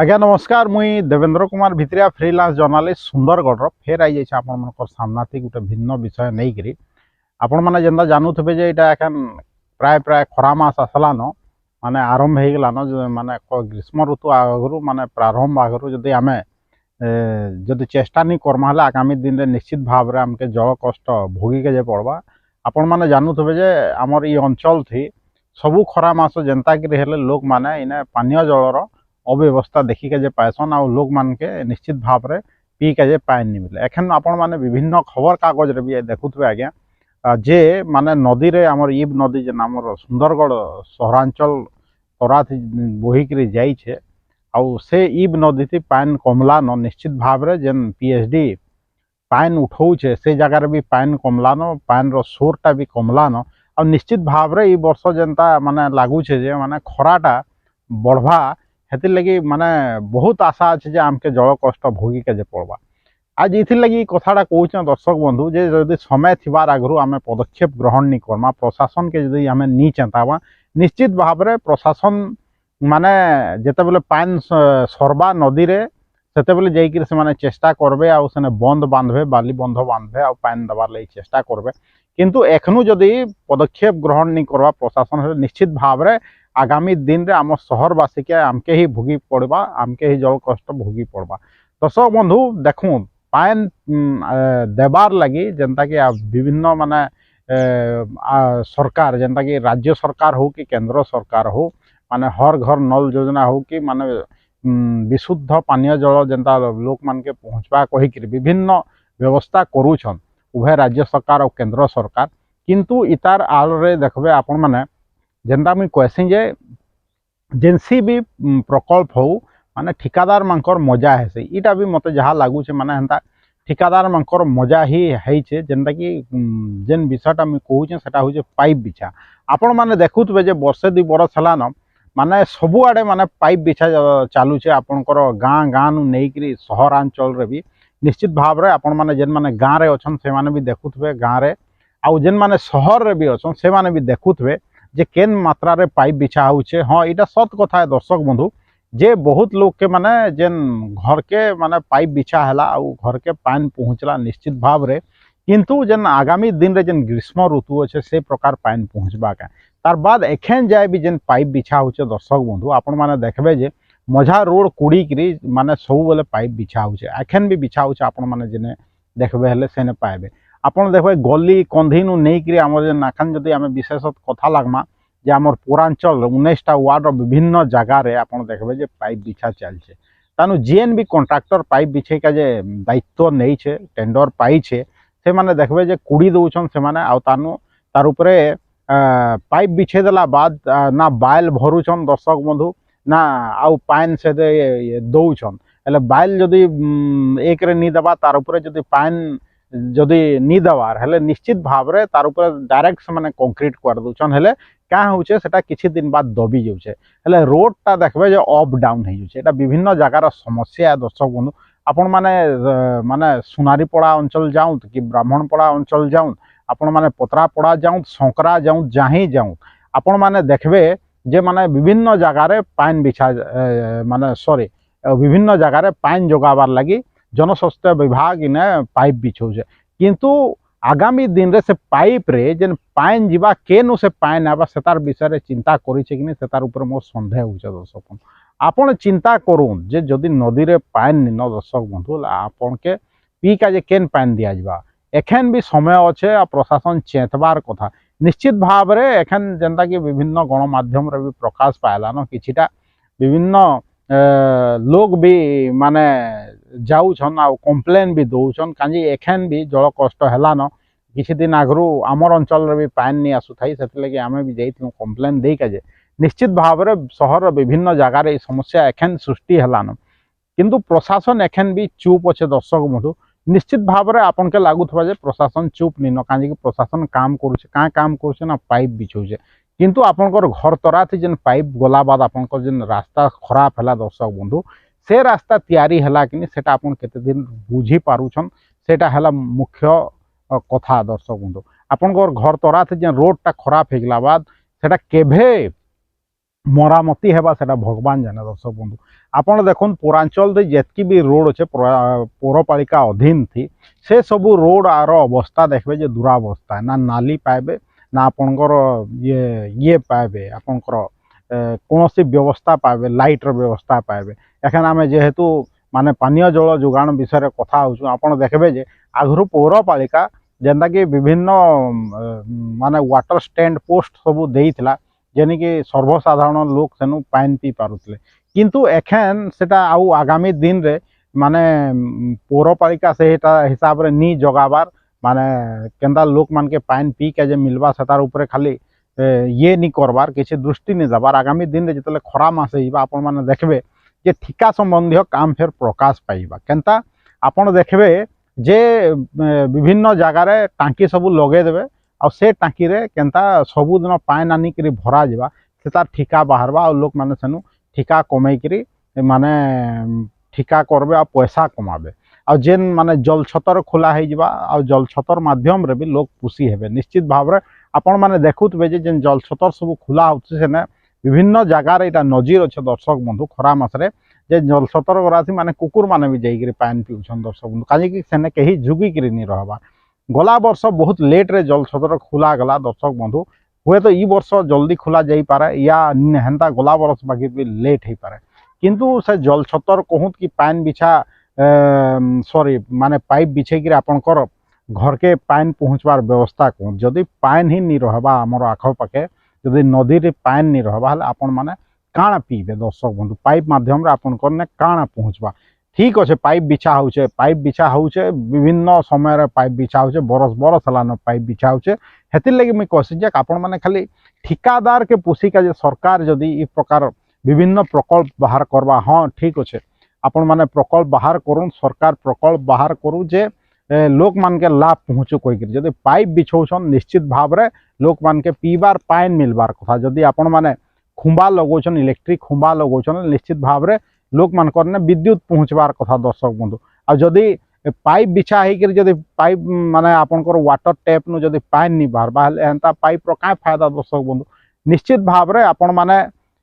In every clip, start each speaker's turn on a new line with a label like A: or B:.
A: आज्ञा नमस्कार मुई देवेंद्र कुमार भित्रिया फ्रीलांस जर्नालिस्ट सुंदरगढ़ फेर आई जाइए आपण सामना थी गोटे भिन्न विषय नहीं करी आपण मैंने जेनता जानूथे जे यहाँ एखान प्राय प्राय खरा मास आसलान माने आरंभ हो गलान माने ग्रीष्म ऋतु आगु माने प्रारंभ आगु जदि आम जदि चेष्टा नहीं करमा आगामी दिन में निश्चित भाव में आमके जल कष्ट भोगिके जे पड़वा आपण मैंने जानूथे जे आमर ये अंचल थी सबू खरा मास जेनता कि लोक मैंने इने पानीय जलर अव्यवस्था देखिके जे पाएसन आ लोक मान के निश्चित भाव में पी के जे पानी नहीं मिले एखन आपण माने विभिन्न खबर कागज रे भी देखुथे आज्ञा जे माने नदी रे हमर इब नदी जे नामर सुंदरगढ़ सहरांचल तरा बोहिक जाइए आउ से इब नदी थी पानी कमलान निश्चित भाव में जेन पीएचडी पानी उठाऊे से जगार भी पानी कमलान पानी रो सोरटा भी कमलान आ निश्चित भाव में वर्ष जेनता माने लगुचे जे माने खराटा बढ़वा हेतिर लगी माने बहुत आशा अच्छे आमके जल कष्ट भोगिके जे पड़वा आज इथिर लगी कथाटा कहूँ दर्शक बंधु जे जदि समय थिबार आगु आम पदक्षेप ग्रहण नहीं करमा प्रशासन के जदि आम नहीं चेतावा निश्चित भाव में प्रशासन माने जेते बेले पानी सरबा नदी रे सेते बेले जाइकिर से माने चेष्टा करबे आ सेने बंद बांधबे बाली बंध बांधबे आ पानी दबार लगी चेष्टा करबे किंतु एखनु जदि पदक्षेप ग्रहण नहीं करवा प्रशासन निश्चित भाव में आगामी दिन रे आम सहरवासी के आमके ही भोगी पड़वा आमके ही जल कष्ट भोगी पड़वा दर्शक बंधु देखूँ पान देबार लगी जेनता कि विभिन्न माने सरकार जेनता कि राज्य सरकार हो कि केंद्र सरकार हो माने हर घर नल योजना हो कि माने विशुद्ध पानीय जल जेनता लोक मान के पहुँचवा कहीकि विभिन्न व्यवस्था करूछन उभय राज्य सरकार और केंद्र सरकार किंतु इतार आल रे देखबे आपण माने जेनता मुझे कहसी जे जेनसी भी प्रकल्प हो माने ठिकादार मानकर मजा है से इटा भी मत जहाँ लगुचे माने हेन्ता ठिकादार मानकर मजा ही है जेनता कि जेन विषयटा मुझे कहूँ सेटा हूँ पाइप बिछा आपण माने देखुवे जे वर्षे दुई बरस है माने सबुआड़े माने पाइप बिछा चलुचे आपणकर गाँ गाँ नहीं सहरांचल रे भी निश्चित भाव में आपण माने जेन माने गाँव रे अछन से माने भी देखुवे गाँव रे आउ जेन माने सहर रे भी अछन से माने भी देखुवे जे केन मात्रा रे पाइप बिछा होचे हाँ यहाँ सत कथा है दर्शक बंधु जे बहुत लोग के माने जेन घर के माने पाइप बिछा है आउ घर के पानी पहुँचला निश्चित भाव रे किंतु जेन आगामी दिन रे जेन ग्रीष्म ऋतु अच्छे से प्रकार पानी पहुँचवा के तार बाद एखेन जाए भी जेन पाइप बिछा होचे दर्शक बंधु आपण माने देखबे जे मझा रोड कुड़ी माने सब बेले पाइप बिछा होचे एखेन भी बिछा होचे आपण माने जेने देखबे हेले सेने पाइबे आपण देखबे गली कंधी नु नहीं करी आम जे नाखन जदि आम विशेष कथा लगमा जे आमर पौरांचल 19टा वार्ड विभिन्न जगार आपण देखबे जे पाइप बिछा चलছে तानु जेन भी कॉन्ट्रैक्टर पाइप बिछे का जे दायित्व नहीं छे टेंडर पाई छे से माने देखबे जे कुड़ी दउछन से माने आ तानु तार उपरे पाइप बिछे देला बाद ना बाइल भरुछन दर्शक बंधु ना आउ पानी से दउछन हेले बाइल जदि एक रे नी दबा तार उपरे जदि पानी जदि नी दबार हेले निश्चित भाव में तार ऊपर डायरेक्ट से माने कंक्रीट कर दउछन हेले क्या होचे सेटा किछि दिन बाद दबी जाउछे हेले रोडटा देखबे जे अप डाउन हो जाउछे एटा विभिन्न जगार समस्या दर्शक बंधु आपण माने माने सुनारीपड़ा अंचल जाऊँ कि ब्राह्मणपड़ा अंचल जाऊँ आपण माने पतरापड़ा जाऊँ संकरा जाऊँ जहीं जाऊँ आपण माने देखबे जे माने विभिन्न जगार पानी बिछा माने सॉरी विभिन्न जगार पानी जोगाबार लगी जनस्वास्थ्य विभाग इने पाइप बिछौछे किंतु आगामी दिन रे से पाइप रे जेन पानी जीवा केनु से पानी आबा सेतार विषय रे चिंता करिछे कि सेतार ऊपर मोर संदेह होछे दर्शक आपण चिंता करूँ जे जदि नदी रे पानी न दर्शक बंधु आपण के पी का जे केन पानी दिया जीवा एखन भी समय अच्छे आ प्रशासन चेतबार कथा निश्चित भाव में एखन जेनता कि विभिन्न गणमाध्यम रे भी प्रकाश पायला न किछिटा विभिन्न लोग भी माने जाऊन आ कम्प्लेन भी दौन कहीं एखेन भी जल कष्ट है किसी दिन आगु आमर अंचल भी पानी नहीं आसू थी से आम भी जाइलु कम्प्लेन दे के निश्चित भाव में सहर विभिन्न जगार समस्या एखेन सृष्टि है किंतु प्रशासन एखेन भी चुप अच्छे दर्शक बंधु निश्चित भाव में आपन के लगुवा जे प्रशासन चुप नहीं न कहीं प्रशासन काम करुचे काम करुचे ना पाइप बिछौचे किंतु आपनकर घर तरा थी जेन पाइप गला बाद आपनकर जेन रास्ता खराब है दर्शक बंधु से रास्ता तैयारी है कि सेटा आपन केते दिन बुझी पारुछन सेटा है मुख्य कथा दर्शक बंधु आपनकर घर तरा थी जेन रोडटा खराब हो गला बाद सेटा केभे मरामती हेबा सेटा भगवान जाने दर्शक बंधु। आपण देखुन पौरांचल जितकी भी रोड अच्छे पौरपालिका अधीन थी से सबू रोड आर अवस्था देखबे जे दुरावस्था है ना नाली पाइबे ना आपणकर ये पाइबे आपणकर कौन व्यवस्था पाइबे लाइटर व्यवस्था पाइबे। एखन आम जेहेतु माने पानीय जल जोगाण विषय कथा होचु आपण देखबे जे आगु पौरपालिका जेनता कि विभिन्न माने वाटर स्टैंड पोस्ट सबू देइथिला जेनिकी सर्वसाधारण लोक सेनु पाइन पी पारुतले किंतु एखेन सेटा आउ आगामी दिन रे माने पौरपालिका से हिसाब रे नी जगाबार माने केंदा लोक मान के पाइन पी के जे मिलबा सेतार ऊपर खाली ये नी करबार किसी दृष्टि नहीं दबार आगामी दिन रे जतले खरा मास हिबा आपण माने देखबे जे ठिका संबंधी काम फेर प्रकाश पाइबा केनता आपण देखबे जे विभिन्न जगार टांकी सब लगे देबे आ से टांकी रे केनता सबुदिन पाइन आनिक भरा जावा से तार ठिका बाहरबा और लोक माने सेनु ठिका कमेकरी माने ठिका करबे आ पैसा कमाबे आ जेन माने जल छतर खोला हो जावा आ जल छतर माध्यम रे भी लोक खुशी हेबे। निश्चित भाव रे आपण माने देखुतबे जे जेन जल छतर सब खोला होछि सेने विभिन्न जगार एटा नजीर अच्छे दर्शक बंधु खरा मासरे जे जल छतर गरासी माने कुकुर माने भी जाइकरी पाइन पिउछन दर्शक बंधु काजे सेने कहीं झुगिकरी नहीं रहबा। गला वर्ष बहुत लेट रे जल छतर खोला गला दर्शक बंधु हुए तो ई वर्ष जल्दी खोला जाई पारे या हेन्ता गला वर्ष बाकी भी लेट हो पारे किंतु से जल छतर कहूत कि पाइन बिछा सॉरी माने पाइप बिछे आपणकर घर के पाइन पहुँचवार व्यवस्था कहूँ जदि पाइन ही नहीं रहबा आमर आखपाखे जदि नदी रे पाइन नहीं रहबा आपण माने काଣା पीबे दर्शक बंधु पाइप माध्यम रे आपणकर ने काଣା पहुँचवा ठीक अच्छे पाइप बिछा होचे विभिन्न समय पाइप बिछा होचे बरस बरस हलान पाइप बिछा होचे हेतिर लगी मुझे कहसी जे आपण माने खाली ठिकादार के पोषिका जे सरकार जदि ई प्रकार विभिन्न प्रकल्प बाहर करवा हाँ ठीक अच्छे आपण माने प्रकल्प बाहर करूँ सरकार प्रकल्प बाहर करूँ जे लोक मान के लाभ पहुँचू कहीकि जदि पाइप बिछौछन निश्चित भाव रे लोक मान के पीबार पाइन मिलबार कथा जदि आपण माने खुंबा लगौछन इलेक्ट्रिक खुंबा लगौछन निश्चित भाव रे लोक मानकर ने विद्युत पहुँचबार कथा दर्शक बंधु आ जदि पाइप बिछा होकर जदि पाइप माने आपनकर वाटर टैप नु जदि पाइन नहीं बाहरबा एंता पाइप रो काय फायदा दर्शक बंधु। निश्चित भाव रे आपण माने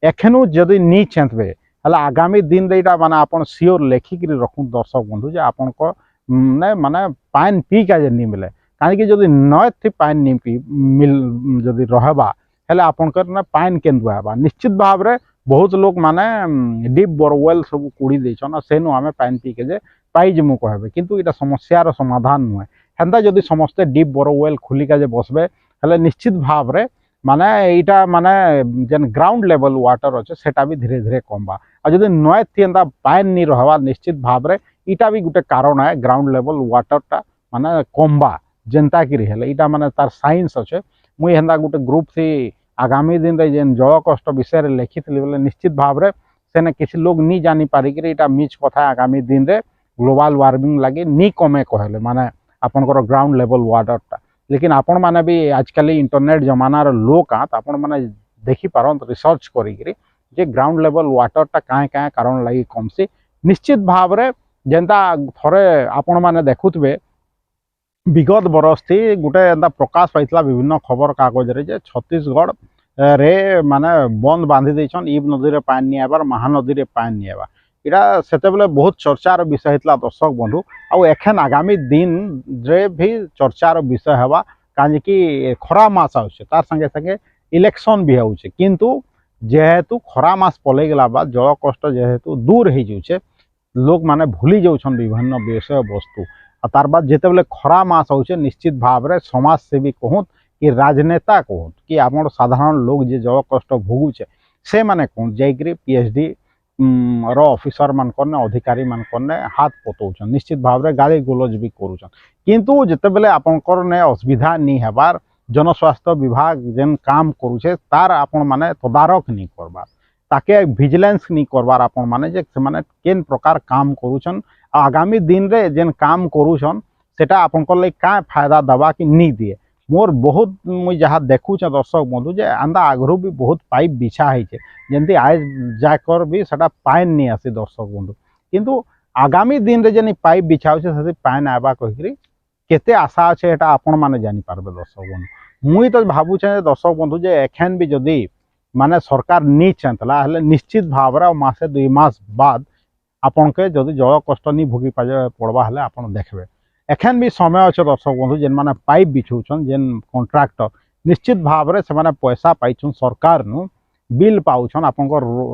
A: एखनु जदि नी चेंतबे हला आगामी दिन रे इटा माने आपण सियोर लेखिक रखु दर्शक बंधु जे आपण को ने माने पाइन पी का जे नहीं मिले काहे कि जदि नय थी पाइन नहीं पी मिल जदि रहबा हेले आपनकर ना पाइन केंदु आबा निश्चित भाव रे बहुत लोग माने डीप बोरवेल सब कुड़ी देछन सेनु आमे पाइन पी के जे पाइजमु कहबे किंतु इटा समस्यार समाधान नुहे हेन्ता जदि समस्ते डीप बोरवेल खुली का जे बसबे हेले निश्चित भाव रे माने इटा माने जेन ग्राउंड लेवल वाटर अच्छे सेटा भी धीरे धीरे कमबा आ जदि नय थी एंता पाइन नहीं रहबा निश्चित भाव रे इटा भी गोटे कारण है ग्राउंड लेवल वाटर टा माने कमबा जेनता कि हेले इटा माने तार साइंस अच्छे मुई हेन्ता गोटे ग्रुप थी आगामी दिन रे जेन जल कष्ट विषय रे लिखितली बोले निश्चित भाव रे सेने किसी लोग नहीं जानी पारिकरी इटा मिछ कथा आगामी दिन रे ग्लोबल वार्मिंग लगे नी कमे कहले माने आपनकर ग्राउंड लेवल वाटर टा लेकिन आपण माने भी आजकल इंटरनेट जमानार लोक आपण माने देखि पारंत रिसर्च करिकरी जे ग्राउंड लेवल वाटर टा काहे काहे कारण लगी कमसी निश्चित भाव रे जेंता थरे आपण माने देखुतबे विगत बरस थी गोटे एंता प्रकाश पाइला विभिन्न खबर कागज रे जे छत्तीसगढ़ रे माने बंद बांधी देछन इब नदी रे पानी नहीं आबार महानदी रे पानी नहीं आबा इटा सेते बेले बहुत चर्चार विषय हितला दर्शक बंधु आ एखन आगामी दिन रे भी चर्चार विषय हवा काहे कि खरा मास आउछे तार संगे संगे इलेक्शन भी होउछे किंतु जेहेतु खरा मास पले गेला बाद जल कष्ट जेहेतु दूर हो जाउछे लोक माने भूली जाउछन विभिन्न विषय वस्तु तार बाद जिते बेले खरा मास होउछे निश्चित भाव रे समाज सेवी कहूत कि राजनेता कहूत कि आम साधारण लोग जे जल कष्ट भोगुचे से माने कहूत जाइकरी पीएचडी रो ऑफिसर मानकने अधिकारी मानकने हाथ पतौछन निश्चित भाव रे गाली गोलज भी करूछन किंतु जिते बेले आपनकर ने असुविधा नहीं हेबार जनस्वास्थ्य विभाग जेन काम करूछे तार आपण माने तदारक नहीं करबार ताके विजिलेंस नहीं करबार आपण माने जे से माने केन प्रकार काम करूछन आगामी दिन रे जेन काम करूछन सेटा आपनकर ले का फायदा दबा कि नहीं दिए मोर बहुत मुई जहाँ देखुचे दर्शक बंधु जे आंदा आगरू भी बहुत पाइप बिछा है जमती आज जाकर भी सेटा पाइन नहीं आसी दर्शक बंधु किंतु आगामी दिन रे जेन पाइप बिछा होचे से पाइन आबा कहिकरी केते आशा अच्छे एटा आपण माने जानी पारबे दर्शक बंधु मुई तो भाबुचे दर्शक बंधु जे एखन भी जदि माने सरकार नहीं चाहला हेले निश्चित भाव रे मासे 2 मास बाद आपन के जदि जल कष्ट नहीं भोगी पड़वा हेले आपन देखबे एखन भी समय अच्छे दर्शक बंधु जेन माने पाइप बिछौछन जेन कॉन्ट्रैक्टर निश्चित भाव रे से माने पैसा पाइछन सरकार नु बिल पाउछन आपन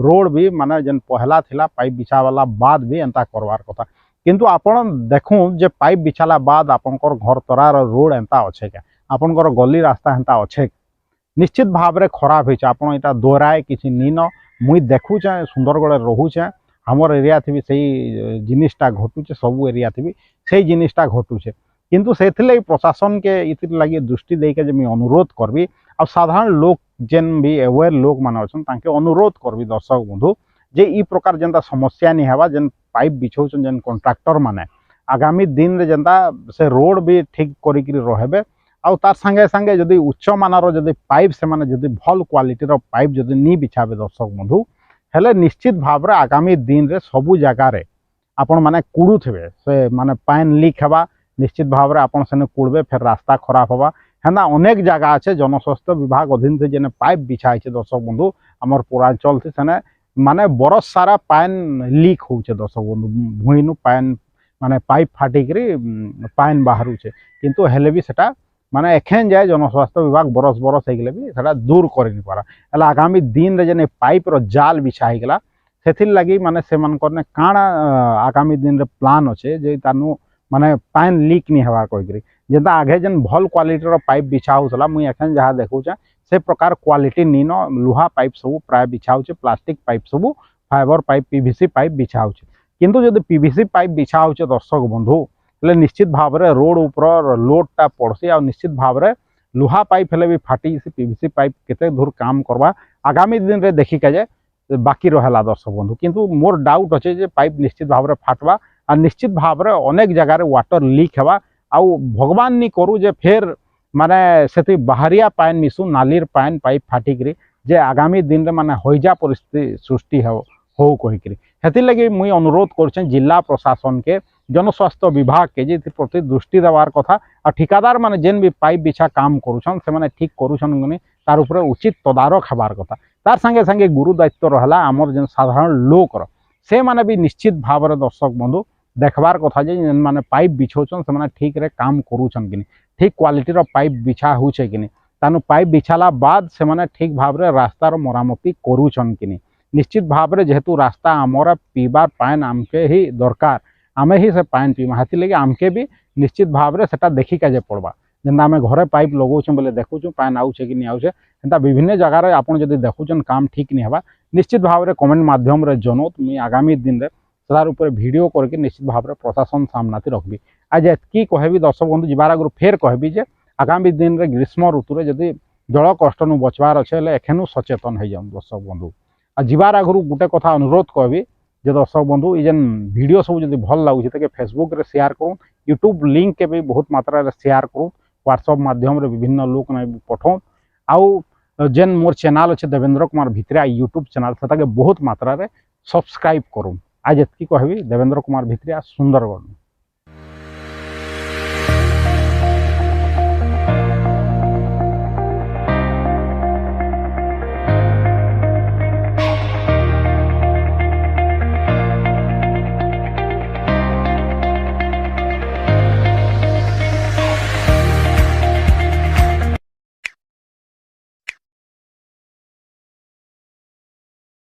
A: रोड भी माने जेन पहला थिला पाइप बिछा वाला बाद भी एंता करवार कथा किंतु आपन देखू जे पाइप बिछाला बाद आपन घर तरार रोड एंता अच्छे क्या आपन गली रास्ता एंता अच्छे निश्चित भाव रे खराब होइछ आपन एटा दोहराए किछि नीन मुई देखुचे सुंदरगढ़ रोहुचे हमर एरिया थी सही जिनिसटा घटुचे सब एरिया थी सही जिनिसटा घटुचे किंतु से प्रशासन के इतिर लगे दृष्टि देके जे मैं अनुरोध करबी आ साधारण लोग जेन भी अवेयर लोग माने अछन तांके अनुरोध करबी दर्शक बंधु जे ई प्रकार जेंता समस्या नहीं हवा जेन पाइप बिछौछन जेन कॉन्ट्रैक्टर माने आगामी दिन रे जेंता से रोड भी ठीक करिकरी रहबे आउ तार संगे संगे जदि उच्च मानर जदि पाइप से माने जदि भल क्वालिटी रो पाइप जदि नहीं बिछाबे दर्शक बंधु हेले निश्चित भाव रे आगामी दिन रे सबु जगह रे आपण माने कुड़ुथिबे से माने पानी लीक हवा निश्चित भाव रे आपण सेने कुड़बे फिर रास्ता खराब हवा हेना अनेक जगह अच्छे जनस्वास्थ्य विभाग अधीन से जेने पाइप बिछाई दर्शक बंधु आमर पूर्वांचल थी सेने माने बरस सारा पानी लीक होचे दर्शक बंधु भूईनु पानी माने पाइप फाटिकरी पानी बाहरुचे किंतु हेले भी सेटा माने एखेन जाए जनस्वास्थ्य विभाग बरस बरस होगले भी सेटा दूर करि पारा हेला आगामी दिन रे जेने पाइप रो जाल बिछाई गला सेथिर लगी माने से मन करने काना आगामी दिन रे प्लान अच्छे जे तानु माने पानी लीक नहीं हवा कहिकरी जेंता आगे जेन भल क्वालिटी रो पाइप बिछा होतला मुई एखन जहा देखुचा से प्रकार क्वालिटी नीन लुहा पाइप सब प्राय बिछा होचे प्लास्टिक पाइप सब फाइबर पाइप पीवीसी पाइप बिछा होचे किंतु जदि पीवीसी पाइप बिछा होचे दर्शक बंधु हेले निश्चित भाव रे रोड ऊपर लोडटा पड़सी आ निश्चित भाव रे लुहा पाइप हेले भी फाटी से पीवीसी पाइप केते दूर काम करवा आगामी दिन रे देखि के जे बाकी रहेला दर्शक बंधु किंतु मोर डाउट अच्छे जे पाइप निश्चित भाव रे फाटवा आ निश्चित भाव रे अनेक जगह रे वाटर लीक हेबा आउ भगवान नहीं करू जे फिर माने सेति बाहरिया पानी मिसु नालीर पानी पाइप फाटिकरी जे आगामी दिन रे माने होइजा परिस्थिति सृष्टि हो कहिकरी हेति लगी मुई अनुरोध करछन जिला प्रशासन के जनस्वास्थ्य विभाग के जे प्रति दृष्टि देवार कथा आ ठिकादार माने जेन भी पाइप बिछा काम करूछन से माने ठीक करूछन गनी तार ऊपर उचित तदारक हबार कथा तार संगे संगे गुरु दायित्व रहला आमर जेन साधारण लोक से माने भी निश्चित भाव रे दर्शक बंधु देखबार कथा जे माने पाइप बिछौछन से माने ठीक रे काम करूछन कि ठीक क्वालिटी रो पाइप बिछा होछे कि तानु पाइप बिछाला बाद से माने ठीक भाव रे रास्ता रो मरामती करूछन कि निश्चित भाव रे जेहेतु रास्ता आमर पीबार पानी आमके ही दरकार आमे ही से पानी पीमा हाथी लगे आमके भी निश्चित भाव रे सेटा देखी के पड़वा जेना आम घरे पाइप लगौछे बोले देखुछु पानी आउछे कि नहीं आउछे एंता विभिन्न जगह रे आपन जदि देखुछन काम ठीक नहीं हवा निश्चित भाव रे कमेंट माध्यम रे जनोत मुई आगामी दिन रे तार ऊपर वीडियो करके निश्चित भाव रे प्रशासन सामना रखबी आज एतकी कहबी दर्शक बंधु जीवार आगु फेर कहबी जे आगामी दिन रे ग्रीष्म ऋतु रे जदि जल कष्ट नु बचवार अच्छे हेले एखेनु सचेतन हो जाऊँ दर्शक बंधु आ जीवार आगु गोटे कथा अनुरोध कहबी जे दर्शक बंधु ये वीडियो सब जब भल लगुच तो फेसबुक रे शेयर करूँ यूट्यूब लिंक के भी बहुत मात्रा रे शेयर करूँ व्हाट्सएप माध्यम रे विभिन्न लोक ने पठाऊँ आउ जेन मोर चैनल अच्छे देवेंद्र कुमार भित्रिया यूट्यूब चैनल से बहुत मात्रा रे सब्सक्राइब करूँ आज एतकी कहबी देवेंद्र कुमार भित्रिया सुंदरगढ़।